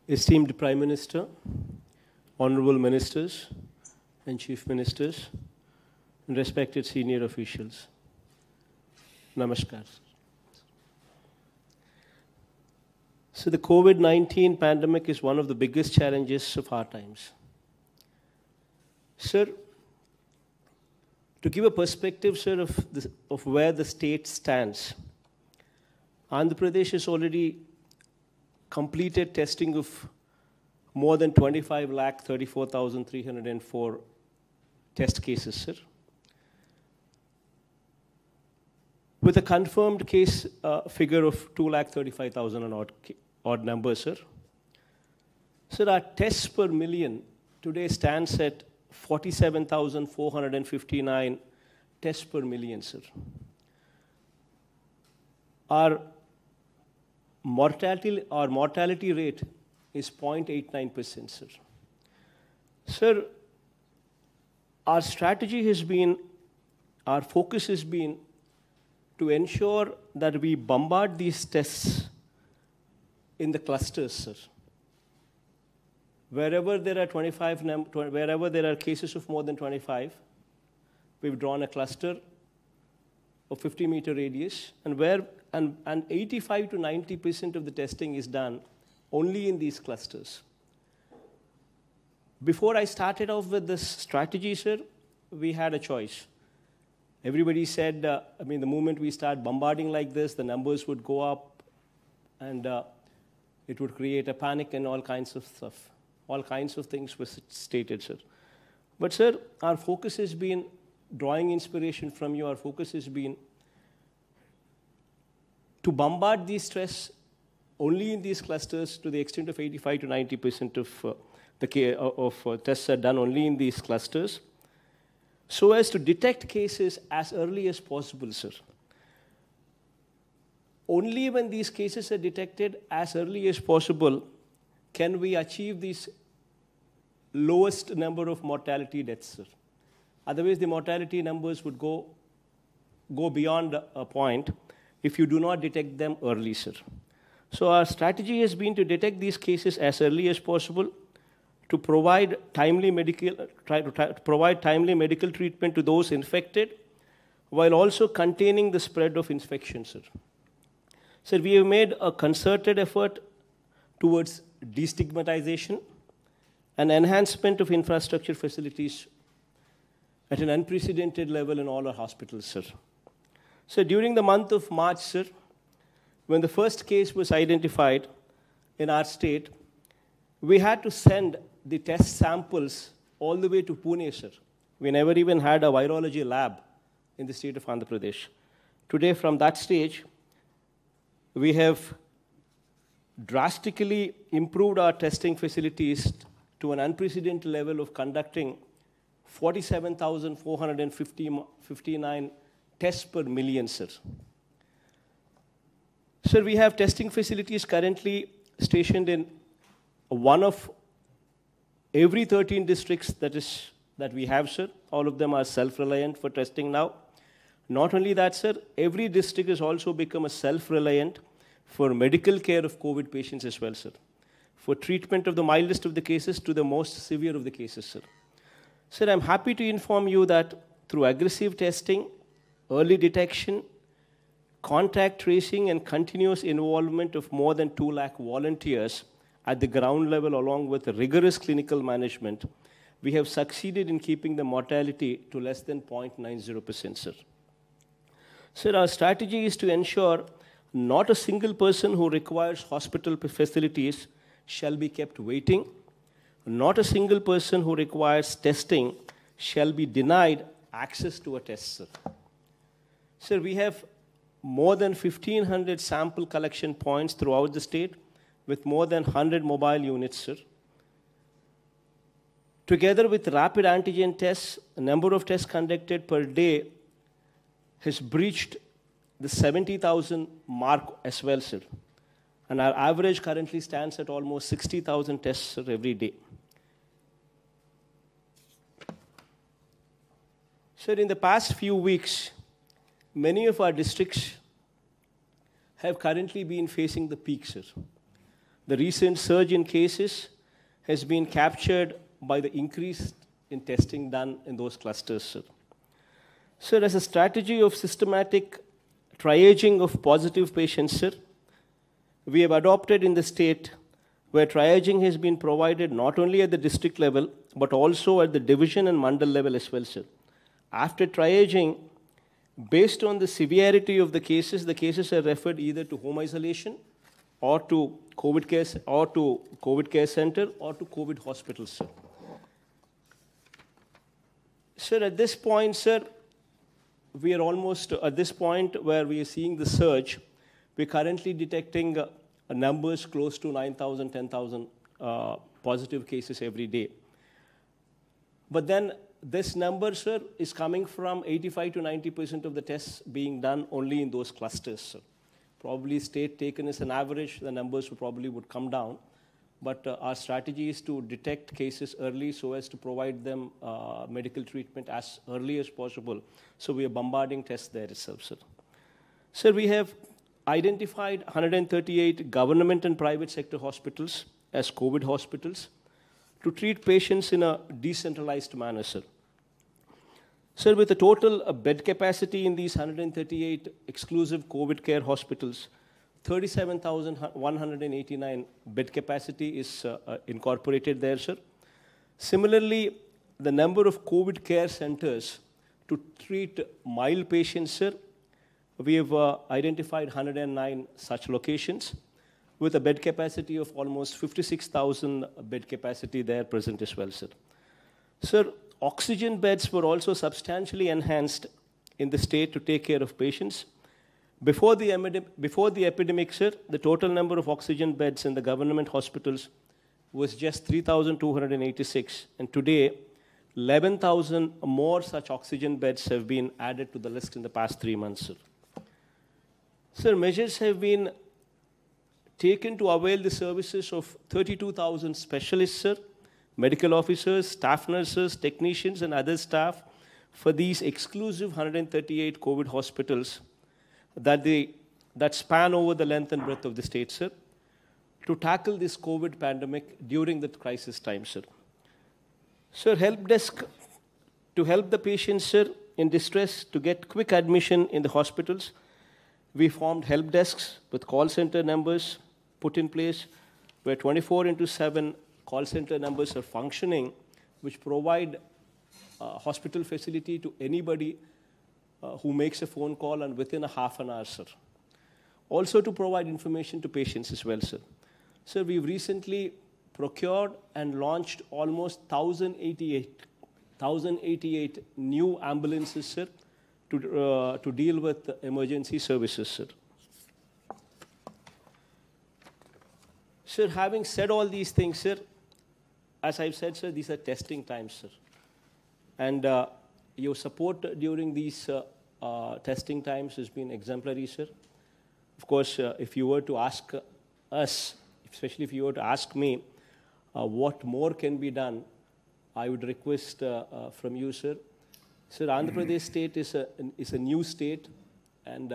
Esteemed Prime Minister, Honorable Ministers and Chief Ministers, and respected senior officials, Namaskar. So the COVID-19 pandemic is one of the biggest challenges of our times. Sir, to give a perspective, sir, of where the state stands, Andhra Pradesh has already completed testing of more than 25,34,304 test cases, sir. With a confirmed case figure of 2,35,000 and odd numbers, sir. Sir, our tests per million today stands at 47,459 tests per million, sir. Our mortality rate is 0.89%, sir. Sir, our strategy has been, our focus has been to ensure that we bombard these tests in the clusters, sir. Wherever there are wherever there are cases of more than 25, we've drawn a cluster of 50-meter radius, and 85 to 90% of the testing is done only in these clusters. Before I started off with this strategy, sir, we had a choice. Everybody said, the moment we start bombarding like this, the numbers would go up, and it would create a panic and all kinds of stuff. All kinds of things were stated, sir. But, sir, our focus has been drawing inspiration from you. Our focus has been to bombard these tests only in these clusters to the extent of 85 to 90% of tests are done only in these clusters, so as to detect cases as early as possible, sir. Only when these cases are detected as early as possible can we achieve this lowest number of mortality deaths, sir. Otherwise, the mortality numbers would go beyond a point if you do not detect them early, sir. So our strategy has been to detect these cases as early as possible, to provide timely medical treatment to those infected, while also containing the spread of infection, sir. Sir, we have made a concerted effort towards destigmatization and enhancement of infrastructure facilities at an unprecedented level in all our hospitals, sir. So during the month of March, sir, when the first case was identified in our state, we had to send the test samples all the way to Pune, sir. We never even had a virology lab in the state of Andhra Pradesh. Today, from that stage, we have drastically improved our testing facilities to an unprecedented level of conducting 47,459 tests per million, sir. Sir, we have testing facilities currently stationed in one of every 13 districts that we have, sir. All of them are self-reliant for testing now. Not only that, sir, every district has also become a self-reliant for medical care of COVID patients as well, sir. For treatment of the mildest of the cases to the most severe of the cases, sir. Sir, I'm happy to inform you that through aggressive testing, early detection, contact tracing, and continuous involvement of more than 2 lakh volunteers at the ground level, along with rigorous clinical management, we have succeeded in keeping the mortality to less than 0.90%, sir. Sir, our strategy is to ensure not a single person who requires hospital facilities shall be kept waiting. Not a single person who requires testing shall be denied access to a test, sir. Sir, we have more than 1,500 sample collection points throughout the state with more than 100 mobile units, sir. Together with rapid antigen tests, the number of tests conducted per day has breached the 70,000 mark as well, sir. And our average currently stands at almost 60,000 tests, sir, every day. Sir, in the past few weeks, many of our districts have currently been facing the peak, sir. The recent surge in cases has been captured by the increase in testing done in those clusters, sir. Sir, as a strategy of systematic triaging of positive patients, sir, we have adopted in the state where triaging has been provided not only at the district level, but also at the division and mandal level as well, sir. After triaging, based on the severity of the cases are referred either to home isolation or to COVID care center or to COVID hospitals, sir. Sir, at this point, sir, we are almost at this point where we are seeing the surge. We're currently detecting numbers close to 9,000, 10,000 positive cases every day. But then this number, sir, is coming from 85 to 90% of the tests being done only in those clusters, sir. Probably state taken as an average, the numbers probably would come down. But our strategy is to detect cases early so as to provide them medical treatment as early as possible. So we are bombarding tests there itself, sir. Sir, we have identified 138 government and private sector hospitals as COVID hospitals to treat patients in a decentralized manner, sir. Sir, with the total bed capacity in these 138 exclusive COVID care hospitals, 37,189 bed capacity is incorporated there, sir. Similarly, the number of COVID care centers to treat mild patients, sir, we have identified 109 such locations with a bed capacity of almost 56,000 bed capacity there present as well, sir. Sir, oxygen beds were also substantially enhanced in the state to take care of patients. Before the epidemic, sir, the total number of oxygen beds in the government hospitals was just 3,286. And today, 11,000 more such oxygen beds have been added to the list in the past 3 months, sir. Sir, measures have been taken to avail the services of 32,000 specialists, sir, medical officers, staff nurses, technicians, and other staff for these exclusive 138 COVID hospitals that span over the length and breadth of the state, sir, to tackle this COVID pandemic during the crisis time, sir. Sir, help desk to help the patients, sir, in distress to get quick admission in the hospitals. We formed help desks with call center numbers put in place where 24/7 call center numbers are functioning, which provide hospital facility to anybody who makes a phone call and within a half an hour, sir. Also to provide information to patients as well, sir. Sir, we've recently procured and launched almost 1,088 new ambulances, sir, to deal with emergency services, sir. Sir, having said all these things, sir, as I've said, sir, these are testing times, sir. And your support during these testing times has been exemplary, sir. Of course, if you were to ask us, especially if you were to ask me what more can be done, I would request from you, sir. Sir, Andhra Pradesh state is a new state, and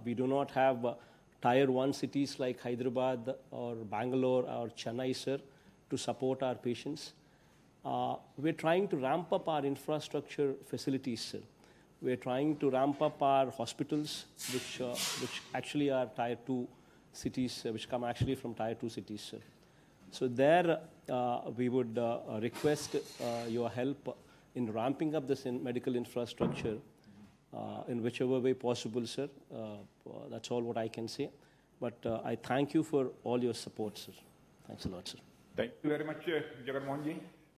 we do not have Tier 1 cities like Hyderabad or Bangalore or Chennai, sir, to support our patients. We're trying to ramp up our infrastructure facilities, sir. We're trying to ramp up our hospitals, which actually are Tier 2 cities, which come actually from Tier 2 cities, sir. So there, we would request your help in ramping up this medical infrastructure in whichever way possible, sir. That's all what I can say. But I thank you for all your support, sir. Thanks a lot, sir. Thank you very much, Jagan Mohan ji.